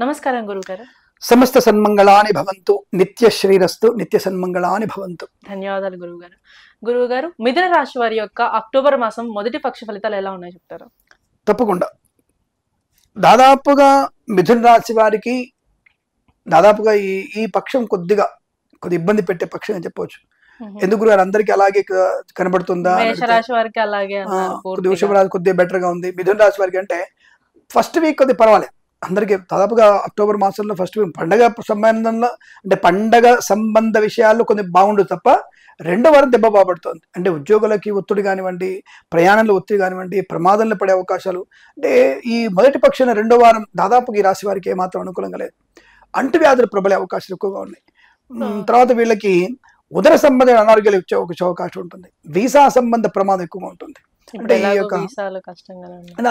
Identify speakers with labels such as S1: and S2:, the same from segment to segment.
S1: నమస్కారం గురుగారు.
S2: సమస్త సన్మంగళాని భవంతు, నిత్య శ్రీరస్తు, నిత్య సన్మంగళాని భవంతు.
S1: ధన్యవాదాలు గురువుగారు. గురువుగారు, మిథున రాశి వారి యొక్క అక్టోబర్ మాసం మొదటి పక్ష ఫలితాలు ఎలా ఉన్నాయో చెప్తారా?
S2: తప్పకుండా. దాదాపుగా మిథున రాశి వారికి దాదాపుగా ఈ పక్షం కొద్ది ఇబ్బంది పెట్టే పక్షం అని చెప్పవచ్చు. ఎందుకు గురుగారు అందరికి అలాగే కనబడుతుందా?
S1: మేషరాశి వారికి అలాగే అన్నారు.
S2: వృషభ రాశి కొద్దిగా బెటర్ గా ఉంది. మిథున రాశి వారికి అంటే ఫస్ట్ వీక్ కొద్దిగా పర్వాలేదు. అందరికీ దాదాపుగా అక్టోబర్ మాసంలో ఫస్ట్ వీక్ పండగ సంబంధంలో అంటే పండగ సంబంధ విషయాల్లో కొన్ని బాగుండదు తప్ప రెండో వారం దెబ్బ బాబడుతుంది. అంటే ఉద్యోగులకి ఒత్తిడి కానివ్వండి, ప్రయాణంలో ఒత్తిడి కానివ్వండి, ప్రమాదంలో పడే అవకాశాలు. అంటే ఈ మొదటి పక్షాన రెండో వారం దాదాపుగా ఈ రాశి వారికి ఏమాత్రం అనుకూలంగా లేదు. అంటువ్యాధులు ప్రబలే అవకాశాలు ఎక్కువగా ఉన్నాయి. తర్వాత వీళ్ళకి ఉదర సంబంధ అనారోగ్యాలు వచ్చే అవకాశం ఉంటుంది. వీసా సంబంధ ప్రమాదం ఎక్కువగా ఉంటుంది. అంటే ఈ యొక్క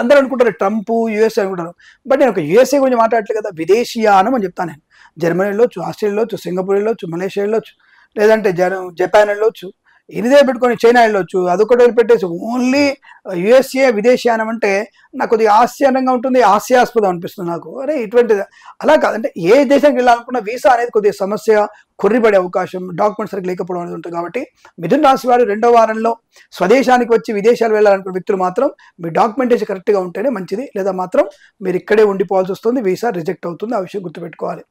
S2: అందరూ అనుకుంటారు ట్రంప్ యుఎస్ఏ అనుకుంటారు. బట్ నేను ఒక యుఎస్ఏ గురించి మాట్లాడట్లేదు కదా, విదేశీయానం అని చెప్తాను. నేను జర్మనీ వెళ్ళొచ్చు, ఆస్ట్రేలియా వెళ్ళొచ్చు, సింగపూర్ వెళ్ళొచ్చు, మలేషియా వెళ్ళొచ్చు, లేదంటే జపాన్ వెళ్ళొచ్చు, ఇదే పెట్టుకొని చైనా వెళ్ళొచ్చు. అదొకటి వదిలిపెట్టేసి ఓన్లీ యుఎస్ఏ విదేశీయానం అంటే నాకు కొద్దిగా ఆశ్చర్యంగా ఉంటుంది, హాస్యాస్పదం అనిపిస్తుంది నాకు. అరే ఇటువంటిది అలా కాదంటే ఏ దేశానికి వెళ్ళాలనుకున్న వీసా అనేది కొద్దిగా సమస్య, కొర్రిపడే అవకాశం, డాక్యుమెంట్స్ సరిగ్గా లేకపోవడం అనేది ఉంటుంది. కాబట్టి మిథున రాశి వారు రెండో వారంలో స్వదేశానికి వచ్చి విదేశాలు వెళ్ళాలనుకున్న వ్యక్తులు మాత్రం మీ డాక్యుమెంటేషన్ కరెక్ట్గా ఉంటేనే మంచిది, లేదా మాత్రం మీరు ఇక్కడే ఉండిపోవాల్సి వస్తుంది, వీసా రిజెక్ట్ అవుతుంది. ఆ విషయం గుర్తుపెట్టుకోవాలి.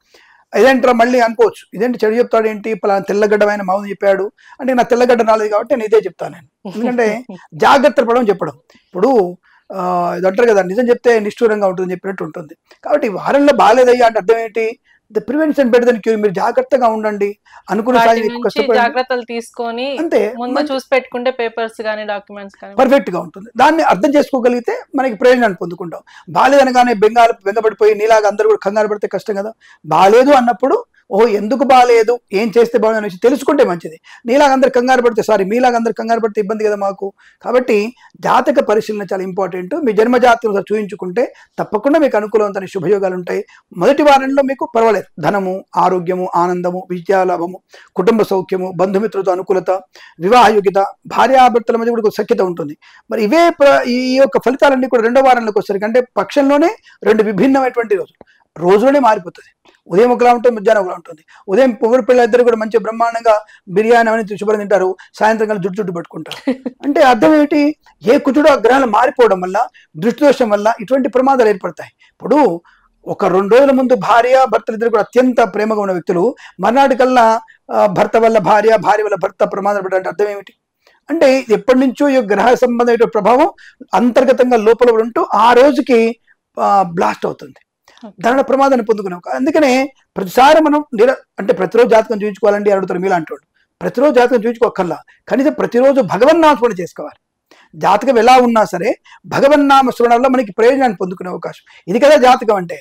S2: ఇదేంటారా మళ్ళీ అనుకోవచ్చు, ఇదేంటి చెడు చెప్తాడు ఏంటి, పలానా తెల్లగడ్డమైన మౌనం చెప్పాడు అంటే నా తెల్లగడ్డ రాలేదు కాబట్టి నేను ఇదే చెప్తాను. నేను ఎందుకంటే జాగ్రత్త పడడం చెప్పడం. ఇప్పుడు ఇది అంటారు కదా, నిజం చెప్తే నిష్ఠూరంగా ఉంటుంది చెప్పినట్టు ఉంటుంది. కాబట్టి వారంలో బాగాలేదయ్యా అంటే అర్థం ఏంటి, the prevention better than cure. మీరు జాగ్రత్తగా ఉండండి, అనుకున్న
S1: జాగ్రత్తలు తీసుకొని అంతే ముందు చూసి పెట్టుకుంటే పేపర్స్ కానీ డాక్యుమెంట్స్ కానీ
S2: పర్ఫెక్ట్ గా ఉంటుంది. దాన్ని అర్థం చేసుకోగలిగితే మనకి ప్రయోజనాన్ని పొందుకుంటాం. బాగాలేదనగానే బెంగపడిపోయి నీలాగా అందరూ కూడా కంగారు పడితే కష్టం కదా. బాగాలేదు అన్నప్పుడు ఓహో ఎందుకు బాగాలేదు, ఏం చేస్తే బాగుంది అనేసి తెలుసుకుంటే మంచిది. నీలాగా అందరు కంగారు పడితే మీలాగా అందరు కంగారు పడితే ఇబ్బంది కదా మాకు. కాబట్టి జాతక పరిశీలన చాలా ఇంపార్టెంట్. మీ జన్మజాతకం చూయించుకుంటే తప్పకుండా మీకు అనుకూలవంతమైన శుభయోగాలు ఉంటాయి. మొదటి వారంలో మీకు పర్వాలేదు, ధనము, ఆరోగ్యము, ఆనందము, విద్యాలాభము, కుటుంబ సౌఖ్యము, బంధుమిత్రులతో అనుకూలత, వివాహయోగ్యత, భార్యాభర్తల మధ్య కూడా సఖ్యత ఉంటుంది. మరి ఇవే ఈ యొక్క ఫలితాలన్నీ కూడా రెండో వారంలోకి వచ్చేసరికి అంటే పక్షంలోనే రెండు విభిన్నమైనటువంటి రోజులోనే మారిపోతుంది. ఉదయం ఒకలా ఉంటుంది, మధ్యాహ్నం ఒకలా ఉంటుంది. ఉదయం పొగడు పిల్ల ఇద్దరు కూడా మంచి బ్రహ్మాండంగా బిర్యానీ అని శుభ్రం తింటారు, సాయంత్రం కలిసి జుట్టు పట్టుకుంటారు. అంటే అర్థం ఏంటి, ఏ కుజుడు ఆ గ్రహాలు మారిపోవడం వల్ల, దృష్టి దోషం వల్ల ఇటువంటి ప్రమాదాలు ఏర్పడతాయి. ఇప్పుడు ఒక 2 రోజుల ముందు భార్య భర్తలు ఇద్దరు కూడా అత్యంత ప్రేమగా ఉన్న వ్యక్తులు మర్నాటి కల్లా భర్త వల్ల భార్య, భార్య వల్ల భర్త ప్రమాదాలు పడ్డారంటే అర్థం ఏమిటి అంటే ఎప్పటి నుంచో ఈ గ్రహ సంబంధమైన ప్రభావం అంతర్గతంగా లోపల ఉంటూ ఆ రోజుకి బ్లాస్ట్ అవుతుంది, దాని ప్రమాదాన్ని పొందుకున్నాం. అందుకనే ప్రతిసారి మనం అంటే ప్రతిరోజు జాతకం చూపించుకోవాలండి అడుగుతారు మీలాంటి వాళ్ళు. ప్రతిరోజు జాతకం చూపించుకోకల్లా కనీసం ప్రతిరోజు భగవన్నామ స్మరణ చేసుకోవాలి. జాతకం ఎలా ఉన్నా సరే భగవన్నామ స్మరణ వల్ల మనకి ప్రయోజనాన్ని పొందుకునే అవకాశం. ఇది కదా జాతకం అంటే.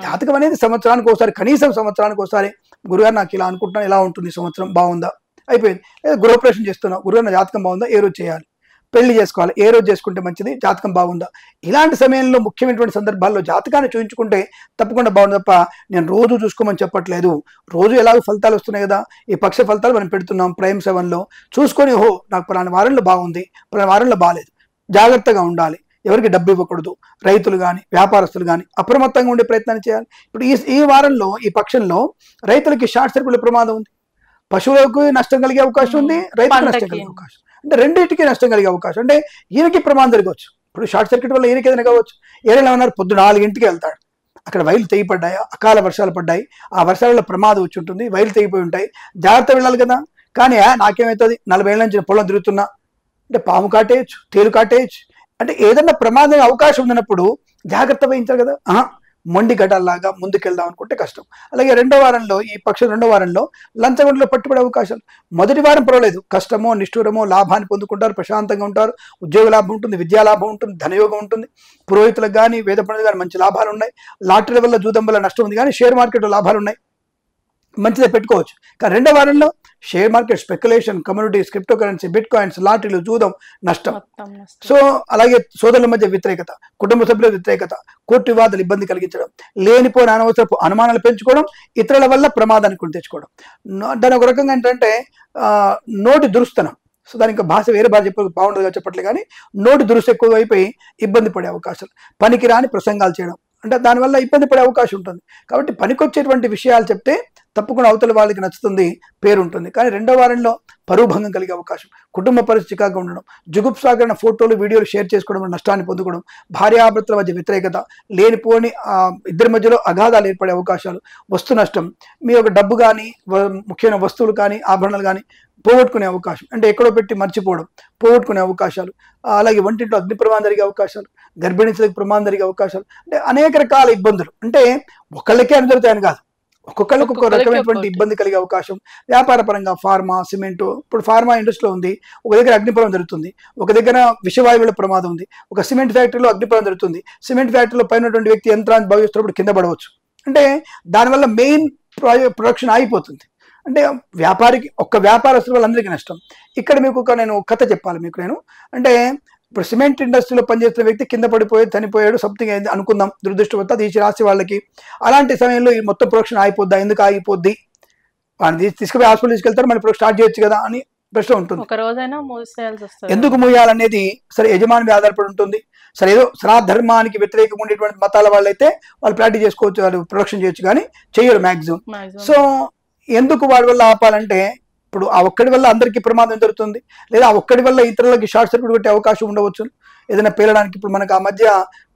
S2: జాతకం అనేది సంవత్సరానికి ఒకసారి, కనీసం సంవత్సరానికి ఒకసారి గురుగారు నాకు ఇలా అనుకుంటున్నాను, ఎలా ఉంటుంది సంవత్సరం, బాగుందా, అయిపోయింది. లేదా గృహప్రవేశం చేస్తున్నావు, గురుగారు నా జాతకం బాగుందా, ఏ రోజు చేయాలి, పెళ్లి చేసుకోవాలి, ఏ రోజు చేసుకుంటే మంచిది, జాతకం బాగుందా. ఇలాంటి సమయంలో ముఖ్యమైనటువంటి సందర్భాల్లో జాతకాన్ని చూపించుకుంటే తప్పకుండా బాగుంది తప్ప నేను రోజు చూసుకోమని చెప్పట్లేదు. రోజు ఎలాగో ఫలితాలు వస్తున్నాయి కదా, ఈ పక్ష ఫలితాలు మనం పెడుతున్నాం ప్రైమ్ 7లో చూసుకొని ఓహో నాకు పలానా వారంలో బాగుంది, పలానా వారంలో బాగాలేదు, జాగ్రత్తగా ఉండాలి, ఎవరికి డబ్బు ఇవ్వకూడదు, రైతులు కానీ వ్యాపారస్తులు కానీ అప్రమత్తంగా ఉండే ప్రయత్నాన్ని చేయాలి. ఇప్పుడు ఈ వారంలో ఈ పక్షంలో రైతులకి షార్ట్ సర్క్యూట్ ప్రమాదం ఉంది, పశువులకు నష్టం కలిగే అవకాశం ఉంది, రైతులకు నష్టం కలిగే అవకాశం, అంటే రెండింటికి నష్టం కలిగే అవకాశం. అంటే ఈయనకి ప్రమాదం జరగవచ్చు. ఇప్పుడు షార్ట్ సర్క్యూట్ వల్ల ఈయనకి ఏదైనా కావచ్చు. ఏదైనా ఉన్నారు పొద్దున 4 గంటలకి వెళ్తాడు, అక్కడ వైర్లు తెగిపడ్డాయా, అకాల వర్షాలు పడ్డాయి, ఆ వర్షాలలో ప్రమాదం వచ్చి ఉంటుంది, వైర్లు తెగిపోయి ఉంటాయి, జాగ్రత్త వెళ్ళాలి కదా. కానీ నాకేమవుతుంది 40 ఏళ్ళ నుంచి పొలం తిరుగుతున్నా అంటే పాము కాటేయచ్చు, తేలు కాటేయచ్చు, అంటే ఏదన్నా ప్రమాదం అవకాశం ఉన్నప్పుడు జాగ్రత్త వహించాలి కదా. మొండి గడ్డల్లాగా ముందుకెళ్దాం అనుకుంటే కష్టం. అలాగే రెండో వారంలో ఈ పక్షం రెండో వారంలో లంచగొండలో పట్టుబడే అవకాశాలు. మొదటి వారం పర్వాలేదు, కష్టమో నిష్ఠూరమో లాభాన్ని పొందుకుంటారు, ప్రశాంతంగా ఉంటారు, ఉద్యోగ లాభం ఉంటుంది, విద్యా లాభం ఉంటుంది, ధనయోగం ఉంటుంది, పురోహితులకు కానీ వేద పండితులకు కానీ మంచి లాభాలు ఉన్నాయి. లాటరీ వల్ల జూదం వల్ల నష్టం ఉంది కానీ షేర్ మార్కెట్లో లాభాలు ఉన్నాయి, మంచిదే పెట్టుకోవచ్చు. కానీ రెండో వారంలో share market, speculation, communities, crypto currency, bitcoins, లాటరీలు, జూదం, నష్టం. సో అలాగే సోదరుల మధ్య వ్యతిరేకత, కుటుంబ సభ్యుల వ్యతిరేకత, కోర్టు వివాదాలు ఇబ్బంది కలిగించడం, లేనిపోయిన అనవసరపు అనుమానాలు పెంచుకోవడం, ఇతరుల వల్ల ప్రమాదాన్ని కొని తెచ్చుకోవడం. దాని ఒక రకంగా ఏంటంటే నోటి దురుస్తనం. సో దానికి భాష వేరే భాష బాగుండదుగా చెప్పట్లే కానీ నోటి దురుసు ఎక్కువ అయిపోయి ఇబ్బంది పడే అవకాశాలు, పనికిరాని ప్రసంగాలు చేయడం, అంటే దానివల్ల ఇబ్బంది పడే అవకాశం ఉంటుంది. కాబట్టి పనికొచ్చేటువంటి విషయాలు చెప్తే తప్పకుండా అవతల వాళ్ళకి నచ్చుతుంది, పేరు ఉంటుంది. కానీ రెండో వారంలో పరువు భంగం కలిగే అవకాశం, కుటుంబ పరిస్థితి చికాకుగా ఉండడం, జుగుప్సాకరణ ఫోటోలు వీడియోలు షేర్ చేసుకోవడం వల్ల నష్టాన్ని పొందుకోవడం, భార్యాభర్తల మధ్య వ్యతిరేకత, లేనిపోని ఇద్దరి మధ్యలో అగాధాలు ఏర్పడే అవకాశాలు, వస్తు నష్టం, మీ యొక్క డబ్బు కానీ ముఖ్యమైన వస్తువులు కానీ ఆభరణాలు కానీ పోగొట్టుకునే అవకాశం, అంటే ఎక్కడో పెట్టి మర్చిపోవడం, పోగొట్టుకునే అవకాశాలు, అలాగే వంటింట్లో అగ్ని ప్రమాదం జరిగే అవకాశాలు, గర్భిణీ స్త్రీలకు ప్రమాదం జరిగే అవకాశాలు, అంటే అనేక రకాల ఇబ్బందులు. అంటే ఒకళ్ళకే అని జరుగుతాయని కాదు, ఒక్కొక్కరికి ఒక్కొక్క రకమైనటువంటి ఇబ్బంది కలిగే అవకాశం. వ్యాపార పరంగా ఫార్మా, సిమెంటు, ఇప్పుడు ఫార్మా ఇండస్ట్రీలో ఉంది, ఒక దగ్గర అగ్నిప్రమాదం జరుగుతుంది, ఒక దగ్గర విషవాయువుల ప్రమాదం ఉంది, ఒక సిమెంట్ ఫ్యాక్టరీలో అగ్నిప్రమాదం జరుగుతుంది, సిమెంట్ ఫ్యాక్టరీలో పైన వ్యక్తి యంత్రాన్ని భావిస్తున్నప్పుడు కింద పడవచ్చు. అంటే దానివల్ల మెయిన్ ప్రొడక్షన్ ఆగిపోతుంది. అంటే వ్యాపారికి ఒక్క వ్యాపారస్తుల వాళ్ళందరికీ నష్టం. ఇక్కడ మీకు నేను కథ చెప్పాలి మీకు నేను. అంటే ఇప్పుడు సిమెంట్ ఇండస్ట్రీలో పనిచేస్తున్న వ్యక్తి కింద పడిపోయి చనిపోయాడు, సంథింగ్ అయింది అనుకుందాం, దురదృష్టవశాత్తు అది రాసి వాళ్ళకి. అలాంటి సమయంలో ఈ మొత్తం ప్రొడక్షన్ ఆగిపోద్దా, ఎందుకు ఆగిపోద్ది, వాడిని తీసుకుపోయి హాస్పిటల్ తీసుకెళ్తారు, మళ్ళీ స్టార్ట్ చేయొచ్చు కదా అని ప్రశ్న ఉంటుంది.
S1: ఒక రోజైనా మూసేయాల్సి వస్తుంది.
S2: ఎందుకు మూయాలనేది సరే యజమాని మీద ఆధారపడి ఉంటుంది. సరే ఏదో సనాధర్మానికి వ్యతిరేకంగా ఉండేటువంటి మతాల వాళ్ళైతే వాళ్ళు ప్రాక్టీస్ చేసుకోవచ్చు, వాళ్ళు ప్రొడక్షన్ చేయొచ్చు, కానీ చేయరు మ్యాక్సిమం. సో ఎందుకు వాడి వల్ల ఆపాలంటే, ఇప్పుడు ఆ ఒక్కడి వల్ల అందరికీ ప్రమాదం జరుగుతుంది, లేదా ఆ ఒక్కడి వల్ల ఇతరులకి షార్ట్ సర్క్యూట్ కొట్టే అవకాశం ఉండవచ్చు, ఏదైనా పేలడానికి. ఇప్పుడు మనకు ఆ మధ్య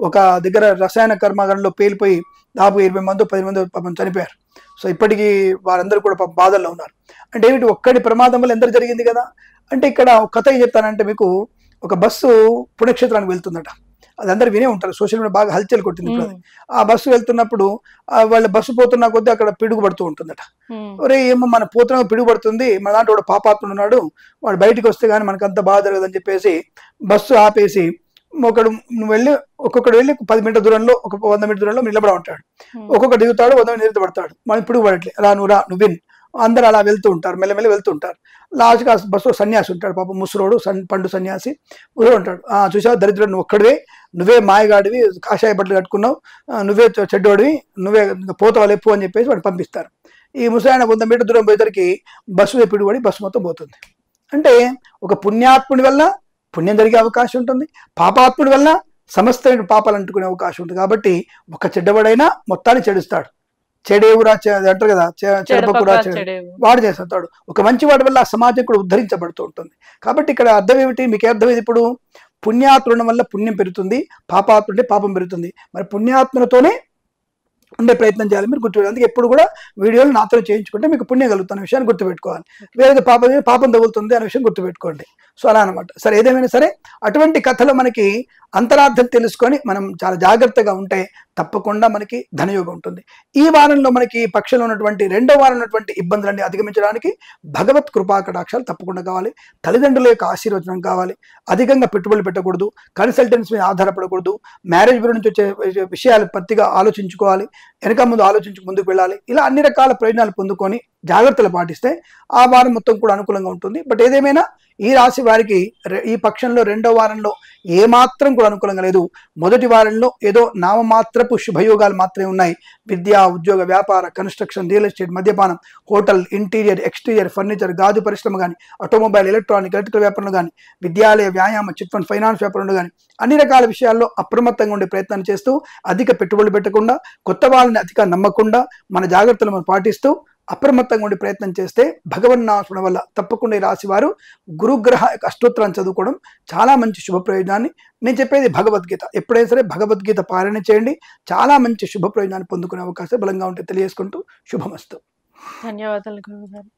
S2: ఒక దగ్గర రసాయన కర్మాగారంలో పేలిపోయి దాదాపు 20 మంది 10 మంది పాపం చనిపోయారు. సో ఇప్పటికీ వారందరూ కూడా పాపం బాధల్లో ఉన్నారు. అంటే ఏమిటి, ఒక్కడి ప్రమాదం వల్ల ఎందరు జరిగింది కదా. అంటే ఇక్కడ ఒక కథ ఏం చెప్తానంటే మీకు, ఒక బస్సు పుణ్యక్షేత్రానికి వెళ్తుందట, అది అందరు వినే ఉంటారు, సోషల్ మీడియా బాగా హల్చల్ కొట్టింది ఇప్పుడు అది. ఆ బస్సు వెళ్తున్నప్పుడు వాళ్ళ బస్సు పోతున్నా కొద్దీ అక్కడ పిడుగు పడుతూ ఉంటుందట. ఒరే ఏమో మన పోతున్నా పిడుగు పడుతుంది, మన దాంట్లో వాడు పాపాత్ముడు ఉన్నాడు, వాడు బయటికి వస్తే కానీ మనకు అంత బాధ జరగదని చెప్పేసి బస్సు ఆపేసి ఒక్కొక్కడు వెళ్ళి 10 మీటర్ల దూరంలో, ఒక 100 మీటర్ల దూరంలో నిలబడ ఉంటాడు. ఒక్కొక్కడు దిగుతాడు, 100 మీటర్ నిలబడతాడు, మనం పిడుగు పడట్లే, రా నువ్వు విన్. అందరూ అలా వెళ్తూ ఉంటారు, మెల్లమెల్ల వెళ్తూ ఉంటారు. లాస్ట్గా బస్సులో సన్యాసి ఉంటాడు, పాపం ముసలోడు, పండు సన్యాసి ముసలోడు ఉంటాడు. చూసావు దరిద్రుడు, నువ్వు ఒక్కడివే, నువ్వే మాయగాడివి, కాషాయ బట్టలు కట్టుకున్నావు, నువ్వే చెడ్డోడివి, నువ్వే పోతావు లేపు అని చెప్పేసి వాడు పంపిస్తారు. ఈ ముసలాయన 100 మీటర్ దూరం పోయేసరికి బస్సు పిడుగుపడి బస్సు మొత్తం పోతుంది. అంటే ఒక పుణ్యాత్ముడి వల్ల పుణ్యం జరిగే అవకాశం ఉంటుంది, పాపాత్ముడి వల్ల సమస్తమైన పాపాలు అంటుకునే అవకాశం ఉంటుంది. కాబట్టి ఒక చెడ్డవాడైనా మొత్తాన్ని చెడుస్తాడు, చెడేవురా అంటారు కదా, చెడపకురా వాడు చేస్తాడు. ఒక మంచి వాడి వల్ల ఆ సమాజం కూడా ఉద్ధరించబడుతూ ఉంటుంది. కాబట్టి ఇక్కడ అర్థం ఏమిటి, మీకే అర్థమైంది ఇప్పుడు, పుణ్యాత్ముల వల్ల పుణ్యం పెరుగుతుంది, పాపాత్ముంటే పాపం పెరుగుతుంది. మరి పుణ్యాత్ములతోనే ఉండే ప్రయత్నం చేయాలి మీరు గుర్తుపెట్టుకోవాలి. అందుకే ఎప్పుడు కూడా వీడియోలు నాతో చేయించుకుంటే మీకు పుణ్యం కలుగుతున్న విషయాన్ని గుర్తుపెట్టుకోవాలి. వేరే పాపం తగులుతుంది అనే విషయం గుర్తుపెట్టుకోండి. సో అలా అనమాట. సరే ఏదేమైనా సరే అటువంటి కథలో మనకి అంతరార్థం తెలుసుకొని మనం చాలా జాగ్రత్తగా ఉంటే తప్పకుండా మనకి ధనయోగం ఉంటుంది. ఈ వారంలో మనకి పక్షంలో ఉన్నటువంటి రెండో వారం ఉన్నటువంటి ఇబ్బందులన్నీ అధిగమించడానికి భగవత్ కృపా కటాక్షాలు తప్పకుండా కావాలి. తల్లిదండ్రుల యొక్క ఆశీర్వచనం కావాలి. అధికంగా పెట్టుబడులు పెట్టకూడదు, కన్సల్టెన్స్ మీద ఆధారపడకూడదు, మ్యారేజ్ బ్యూరో నుంచి వచ్చే విషయాలు పత్తిగా ఆలోచించుకోవాలి, వెనక ముందు ఆలోచించి ముందుకు వెళ్ళాలి. ఇలా అన్ని రకాల ప్రయోజనాలు పొందుకొని జాగ్రత్తలు పాటిస్తే ఆ వారం మొత్తం కూడా అనుకూలంగా ఉంటుంది. బట్ ఏదేమైనా ఈ రాశి వారికి ఈ పక్షంలో రెండో వారంలో ఏమాత్రం కూడా అనుకూలంగా లేదు. మొదటి వారంలో ఏదో నామమాత్రపు శుభయోగాలు మాత్రమే ఉన్నాయి. విద్య, ఉద్యోగ, వ్యాపార, కన్స్ట్రక్షన్, రియల్ ఎస్టేట్, మద్యపానం, హోటల్, ఇంటీరియర్, ఎక్స్టీరియర్, ఫర్నిచర్, గాజు పరిశ్రమ కానీ, ఆటోమొబైల్, ఎలక్ట్రికల్ వ్యాపారంలో కానీ, విద్యాలయ, వ్యాయామ, చిట్ ఫండ్, ఫైనాన్స్ వ్యాపారంలో కానీ అన్ని రకాల విషయాల్లో అప్రమత్తంగా ఉండే ప్రయత్నం చేస్తూ అధిక పెట్టుబడులు పెట్టకుండా, కొత్త వాళ్ళని అతిగా నమ్మకుండా మన జాగ్రత్తలు మనం పాటిస్తూ అప్రమత్తంగా ఉండే ప్రయత్నం చేస్తే భగవన్నామస్మరణ వల్ల తప్పకుండా ఈ రాశి వారు గురుగ్రహ అష్టోత్తరాన్ని చదువుకోవడం చాలా మంచి శుభ ప్రయోజనాన్ని. నేను చెప్పేది భగవద్గీత, ఎప్పుడైనా సరే భగవద్గీత పారాయణ చేయండి, చాలా మంచి శుభ ప్రయోజనాన్ని పొందుకునే అవకాశం బలంగా ఉంటే తెలియజేసుకుంటూ శుభమస్తు.
S1: ధన్యవాదాలు గురువు గారు.